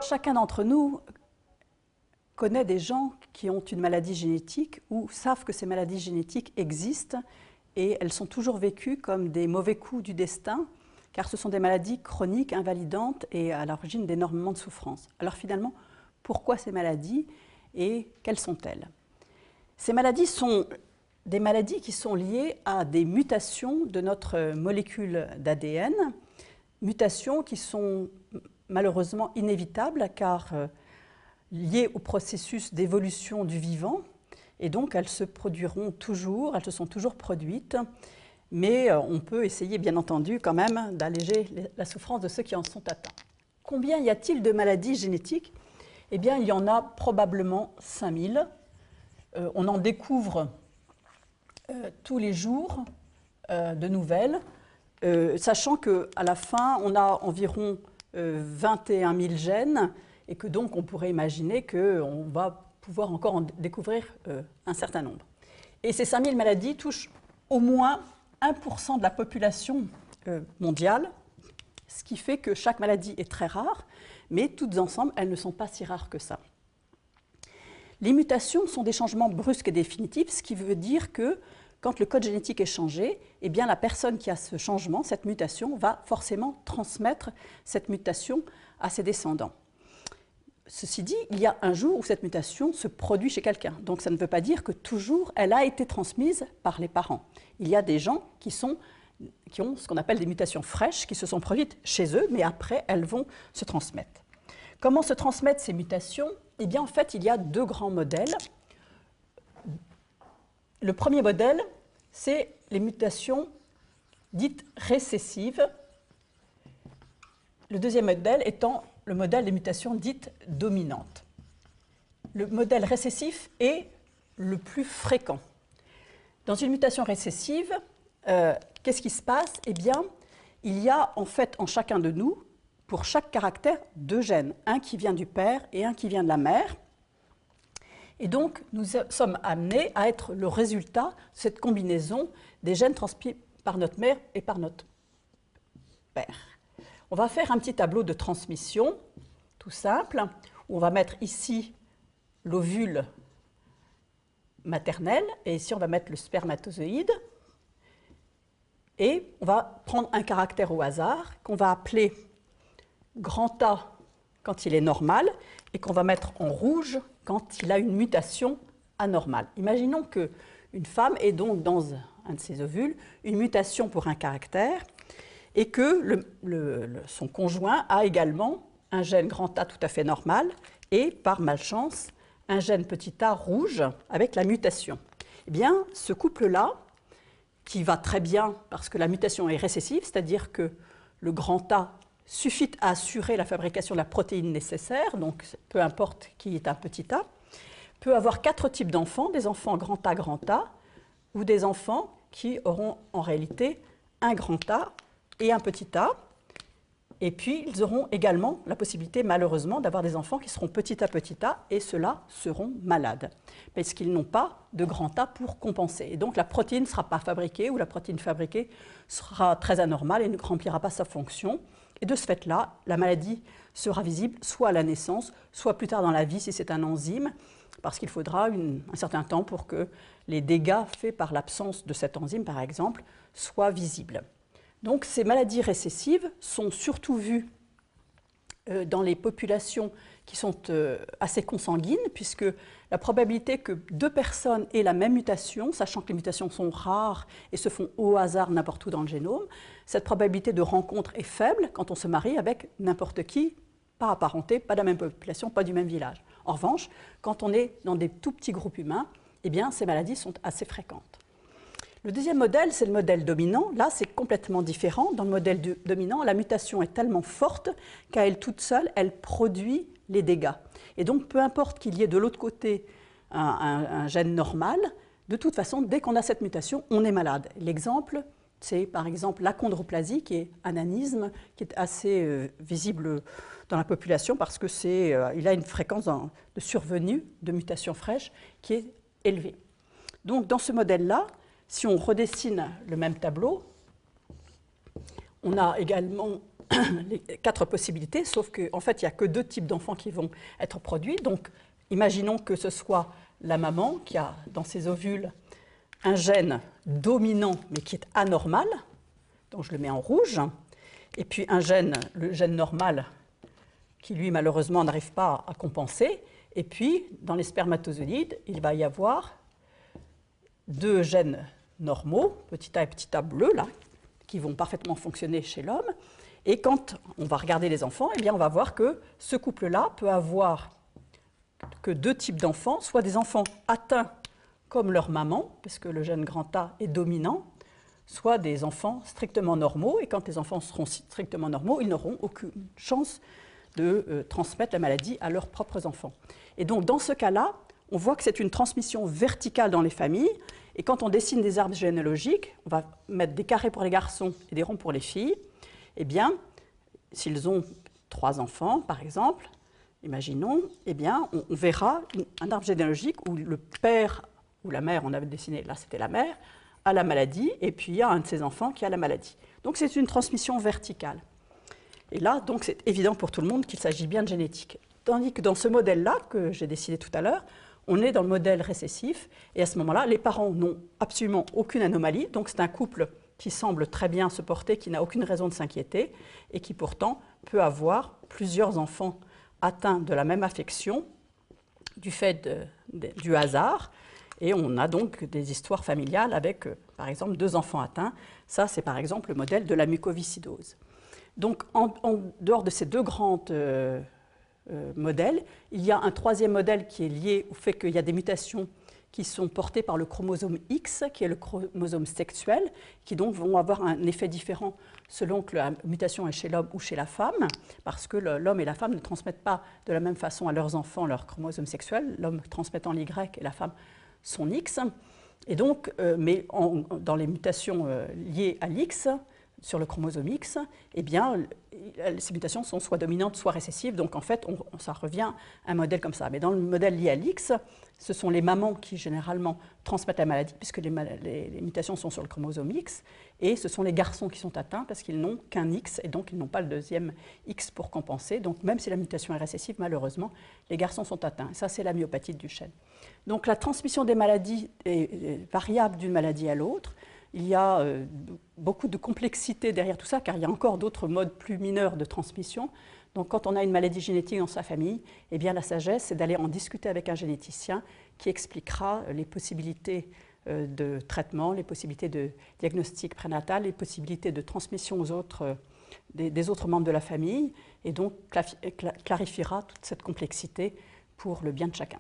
chacun d'entre nous connaît des gens qui ont une maladie génétique ou savent que ces maladies génétiques existent et elles sont toujours vécues comme des mauvais coups du destin, car ce sont des maladies chroniques, invalidantes et à l'origine d'énormément de souffrances. Alors finalement, pourquoi ces maladies et quelles sont-elles? Ces maladies sont des maladies qui sont liées à des mutations de notre molécule d'ADN, mutations qui sont malheureusement inévitables car liées au processus d'évolution du vivant, et donc elles se produiront toujours, elles se sont toujours produites, mais on peut essayer bien entendu quand même d'alléger la souffrance de ceux qui en sont atteints. Combien y a-t-il de maladies génétiques? Eh bien, il y en a probablement 5000. On en découvre tous les jours de nouvelles, sachant qu'à la fin, on a environ 21 000 gènes et que donc on pourrait imaginer qu'on va pouvoir encore en découvrir un certain nombre. Et ces 5000 maladies touchent au moins 1% de la population mondiale, ce qui fait que chaque maladie est très rare, mais toutes ensemble, elles ne sont pas si rares que ça. Les mutations sont des changements brusques et définitifs, ce qui veut dire que quand le code génétique est changé, eh bien la personne qui a ce changement, cette mutation, va forcément transmettre cette mutation à ses descendants. Ceci dit, il y a un jour où cette mutation se produit chez quelqu'un. Donc ça ne veut pas dire que toujours elle a été transmise par les parents. Il y a des gens qui ont ce qu'on appelle des mutations fraîches, qui se sont produites chez eux, mais après elles vont se transmettre. Comment se transmettent ces mutations? Eh bien en fait, il y a deux grands modèles. Le premier modèle, c'est les mutations dites récessives. Le deuxième modèle étant le modèle des mutations dites dominantes. Le modèle récessif est le plus fréquent. Dans une mutation récessive, qu'est-ce qui se passe? Eh bien, il y a en fait en chacun de nous, pour chaque caractère, deux gènes, un qui vient du père et un qui vient de la mère. Et donc, nous sommes amenés à être le résultat de cette combinaison des gènes transmis par notre mère et par notre père. On va faire un petit tableau de transmission, tout simple, où on va mettre ici l'ovule maternel, et ici on va mettre le spermatozoïde. Et on va prendre un caractère au hasard, qu'on va appeler grand A quand il est normal, et qu'on va mettre en rouge quand il a une mutation anormale. Imaginons qu'une femme ait donc dans un de ses ovules une mutation pour un caractère, et que son conjoint a également un gène grand A tout à fait normal, et par malchance, un gène petit a rouge avec la mutation. Eh bien, ce couple-là, qui va très bien parce que la mutation est récessive, c'est-à-dire que le grand A suffit à assurer la fabrication de la protéine nécessaire, donc peu importe qui est un petit a, peut avoir 4 types d'enfants, des enfants grand A, ou des enfants qui auront en réalité un grand A et un petit a, et puis ils auront également la possibilité malheureusement d'avoir des enfants qui seront petit a, et ceux-là seront malades, parce qu'ils n'ont pas de grand A pour compenser. Et donc la protéine ne sera pas fabriquée, ou la protéine fabriquée sera très anormale et ne remplira pas sa fonction. Et de ce fait-là, la maladie sera visible soit à la naissance, soit plus tard dans la vie si c'est un enzyme, parce qu'il faudra un certain temps pour que les dégâts faits par l'absence de cette enzyme, par exemple, soient visibles. Donc ces maladies récessives sont surtout vues dans les populations qui sont assez consanguines, puisque la probabilité que 2 personnes aient la même mutation, sachant que les mutations sont rares et se font au hasard n'importe où dans le génome, cette probabilité de rencontre est faible quand on se marie avec n'importe qui, pas apparenté, pas de la même population, pas du même village. En revanche, quand on est dans des tout petits groupes humains, eh bien, ces maladies sont assez fréquentes. Le deuxième modèle, c'est le modèle dominant. Là, c'est complètement différent. Dans le modèle dominant, la mutation est tellement forte qu'à elle toute seule, elle produit les dégâts. Et donc, peu importe qu'il y ait de l'autre côté un gène normal, de toute façon, dès qu'on a cette mutation, on est malade. L'exemple, c'est par exemple l'achondroplasie, qui est un anisme qui est assez visible dans la population parce qu'il a une fréquence de survenue de mutations fraîches qui est élevée. Donc, dans ce modèle-là, si on redessine le même tableau, on a également les 4 possibilités, sauf qu'en fait, il n'y a que 2 types d'enfants qui vont être produits. Donc, imaginons que ce soit la maman qui a dans ses ovules un gène dominant, mais qui est anormal, donc je le mets en rouge, et puis un gène, le gène normal, qui lui, malheureusement, n'arrive pas à compenser, et puis, dans les spermatozoïdes, il va y avoir 2 gènes normaux, petit a et petit a bleu, là, qui vont parfaitement fonctionner chez l'homme. Et quand on va regarder les enfants, eh bien, on va voir que ce couple-là peut avoir que 2 types d'enfants, soit des enfants atteints comme leur maman, parce que le gène grand A est dominant, soit des enfants strictement normaux. Et quand les enfants seront strictement normaux, ils n'auront aucune chance de transmettre la maladie à leurs propres enfants. Et donc, dans ce cas-là, on voit que c'est une transmission verticale dans les familles. Et quand on dessine des arbres généalogiques, on va mettre des carrés pour les garçons et des ronds pour les filles. Eh bien, s'ils ont 3 enfants, par exemple, imaginons, eh bien, on verra un arbre généalogique où le père ou la mère, on avait dessiné, là c'était la mère, a la maladie, et puis il y a un de ses enfants qui a la maladie. Donc c'est une transmission verticale. Et là, donc, c'est évident pour tout le monde qu'il s'agit bien de génétique. Tandis que dans ce modèle-là, que j'ai dessiné tout à l'heure, on est dans le modèle récessif, et à ce moment-là, les parents n'ont absolument aucune anomalie, donc c'est un couple qui semble très bien se porter, qui n'a aucune raison de s'inquiéter, et qui pourtant peut avoir plusieurs enfants atteints de la même affection du fait du hasard. Et on a donc des histoires familiales avec, par exemple, 2 enfants atteints. Ça, c'est par exemple le modèle de la mucoviscidose. Donc, en dehors de ces 2 grands modèles, il y a un 3e modèle qui est lié au fait qu'il y a des mutations qui sont portées par le chromosome X, qui est le chromosome sexuel, qui donc vont avoir un effet différent selon que la mutation est chez l'homme ou chez la femme, parce que l'homme et la femme ne transmettent pas de la même façon à leurs enfants leur chromosome sexuel, l'homme transmettant l'Y et la femme son X. Et donc, mais dans les mutations liées à l'X, sur le chromosome X, eh bien, ces mutations sont soit dominantes, soit récessives. Donc, en fait, ça revient à un modèle comme ça. Mais dans le modèle lié à l'X, ce sont les mamans qui, généralement, transmettent la maladie, puisque les mutations sont sur le chromosome X. Et ce sont les garçons qui sont atteints, parce qu'ils n'ont qu'un X, et donc ils n'ont pas le 2e X pour compenser. Donc, même si la mutation est récessive, malheureusement, les garçons sont atteints. Et ça, c'est la myopathie de Duchenne. Donc, la transmission des maladies est variable d'une maladie à l'autre. Il y a beaucoup de complexité derrière tout ça, car il y a encore d'autres modes plus mineurs de transmission. Donc, quand on a une maladie génétique dans sa famille, eh bien, la sagesse, c'est d'aller en discuter avec un généticien qui expliquera les possibilités de traitement, les possibilités de diagnostic prénatal, les possibilités de transmission aux autres, des autres membres de la famille, et donc clarifiera toute cette complexité pour le bien de chacun.